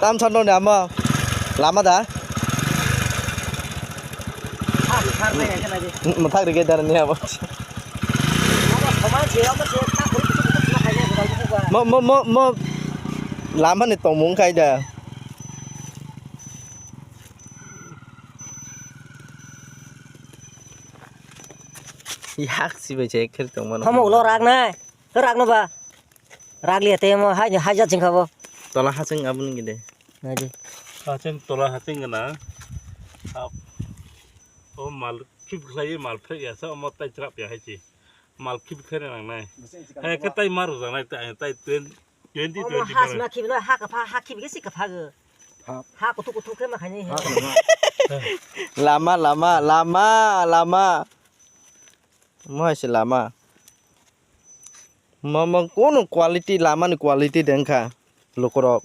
tam san đâu nè mà lama dah một thằng cái đó nè mà lama này tổng muốn khai dah yak sih baca kerja tổng mana kamu lo rag na ba rag lihat ya mau hajar sing kabo tolah haseng abun gede aja Haceng tola haceng kena. Oh mal kip lagi mal pek ya, so mau tay cerap ya haji. Mal kip kena nang nai. Ke tay maru nang nai tay 20 has ma kip no ha ka ha kip ke si ka ha ge ha kutu ke ma khani lama masih lama mama kono quality lama ni quality dengka lokorok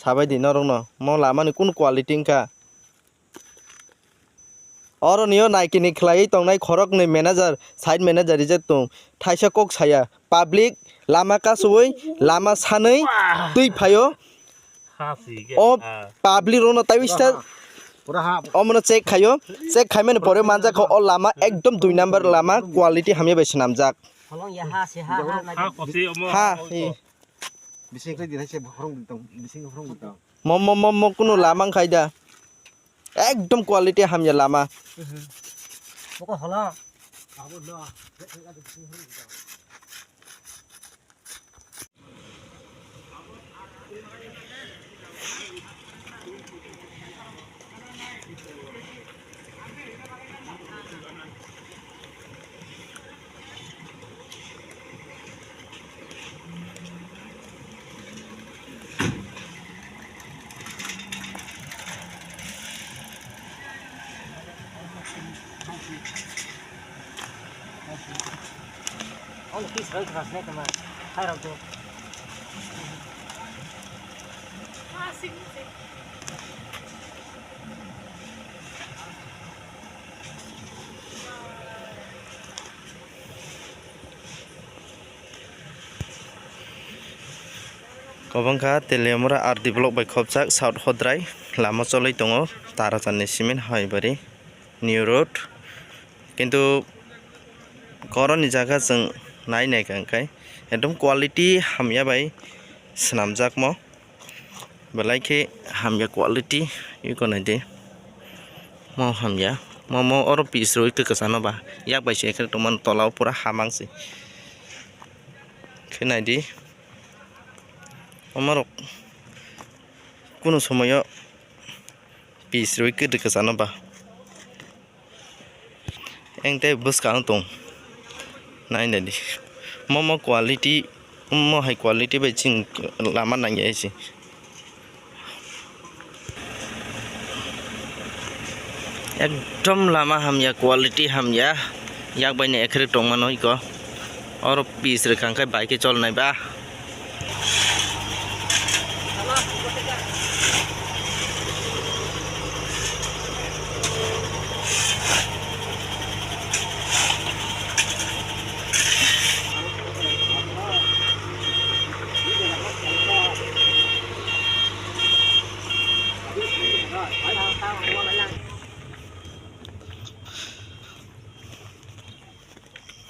sabai di norong no mau lama ni kono quality ka oro niyo naiki ni khlai tong nai khorok ni manager side manager je tong thaisa kok saya public lama ka soi lama sanai tui phayo o public rono tawista অমন check খাইও check খাই মানে পরে মানজা খাও ও লামা একদম 2 number Lama quality হামিয়ে বেশি নামজাক হলং ইয়া হা সে হা হা বিসিং খাই দিনাইছে ভরং দিতাম বিসিং ভরং দিতাম মম কোনো লামাং খাইদা একদম quality হামিয়ে Lama Boko Hollong Oh, please wait for us next time. Hi, Ramto. Kobangka telemura art develop by Khopchak South Hodrai lama choloi tongo Tarajan cement haibari new road কিন্তু koroni jaga jeng nai nai kangkai ekdom quality hamya bai snamjak mo belai ke hamya quality iko nai de mo hamya mo oro pisroi ke kesana ba yak bai se ekre toman tolau pura hamangsi khenai di আমারক কোনো সময় piece রই কেটে কেসানো বা এংটাই বুসকাং দं নাইনাদি মম quality high quality by চিং লামা নাঙে আইছি একদম Lama হামিয়া quality হামিয়া ইয়াক বাইনে এখরে টংমানো ইক আর piece রে কাংকাই বাইকে চল নাই বা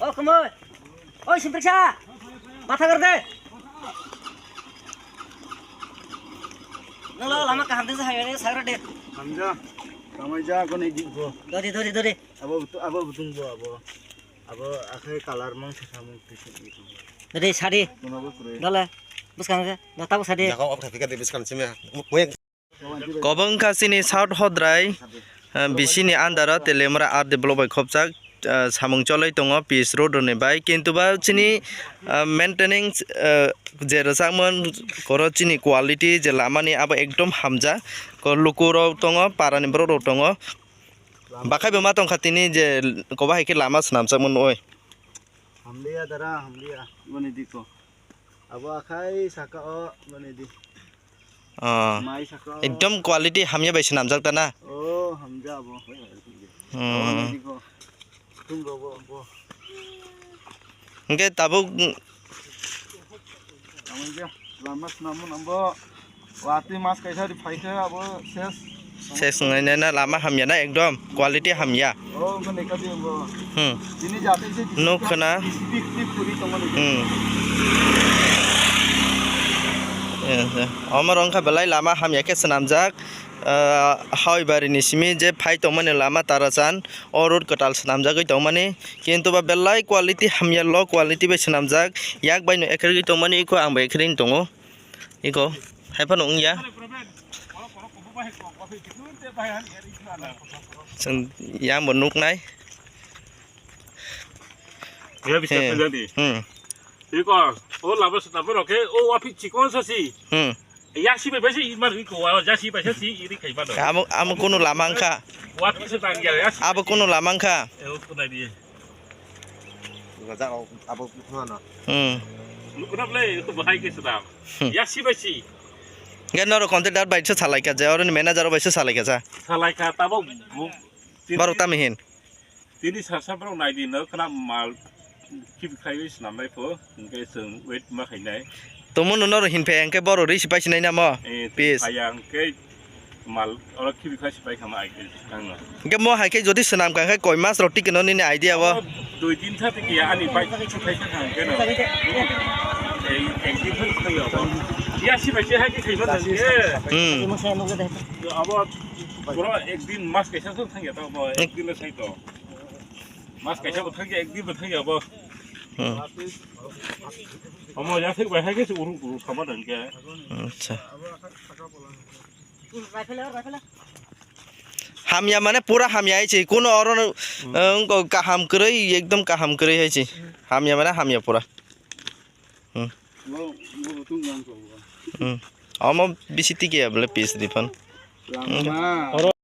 Oh, kemoi. Oi, Simpriksa. Mata kerde. Nalo lama ka hamde sa hayane sagra de. hamja kamai ja ko nei dik go Dori. abo butung go abo akai color mang samung tisi gitu Dori sari. mono kure Dole. Buskang ke. Natabu sari. jakau apa tapi kan dibiskan simnya moyang Kobangka sini South Hodrai bisini andara telemura art develop by Khopchak samung choloi tongo piece road ne bai kintu ba chini maintaining je rasakmon koro chini quality je lamani aba ekdom hamja ko lukuro tongo parani bro tongo bakai bema tong khatini je koba heke lama snamsamon oi hamlia dara hamlia gone diko abo akai saka o gone di mai saka ekdom quality hamya bai snamjak ta na oh hamja abo diko tum bo Oke, tabu amanja lamas namun ambo वाती मास कैसा दी फाइटे अब सेस सेस ngene na lama hamya na ekdom quality hamya ओ गने कदि अब hmm दिनी जाते से no khana पिक पिक पूरी तंगो আমার অংখা বেলায় লামা হামিয়াকে স্নামজাক হাইবারিনি সিমি যে ফাই তংমানে লামা তারাচান অরুদ কটাল স্নামজাগৈ তংমানে কিন্তু বা বেলায় কোয়ালিটি হামিয়া ল কোয়ালিটি বে স্নামজাক ইয়াক বাইনো এখরি তংমানে ইকো আংবা এখরিন তংও ইকো হাইফা নংয়া जों या मोनुक नाय Ya bisa terjadi. Iko, oh labas tapi oke, oh wapi cikon sasi. Ya si bebas sih, mar iko, ya si bebas sih, ini kayak mana? Amo kuno lamangka. Wapi sedang ya si. Abo kuno lamangka. Oh kunai dia. गजा अब पुना Lu kenapa le? Itu bahaya ke sedang. Ya si bebas sih. Ganaro kontraktor baitse salaika ja or manager baitse salaika ja. Salai kata bang, Baru tamihin. Tini sasa bro naik di nak kena mal. Kip kayu senamai po, enggak seng wet makai naik. Tumun nonor hinpe engke boro ri sipai sinai nama. Peace. Ayang ke mal orang kip kayu sipai kama aik kang. Ke mo haike jodi senam kan kai koi mas roti keno ni idea wa. 2 दिन था कि यार नहीं bike से खाई खां के ना एक दिन फिर खाई हो या सी बच्चे है कि खाई मत है masaya no gede अब पूरा एक दिन मास कैसे तो खाई तो अब एक दिन से तो मास कैसे तो खाई एक दिन में खाई अब हम या से वह है कि उरु उरु खामा दन के अच्छा rifle हामिया माने पूरा हामिया है कोनो अरन काहाम करे एकदम काहाम करे है हामिया माने हामिया पूरा अम बिसिति के बले पीस दिफन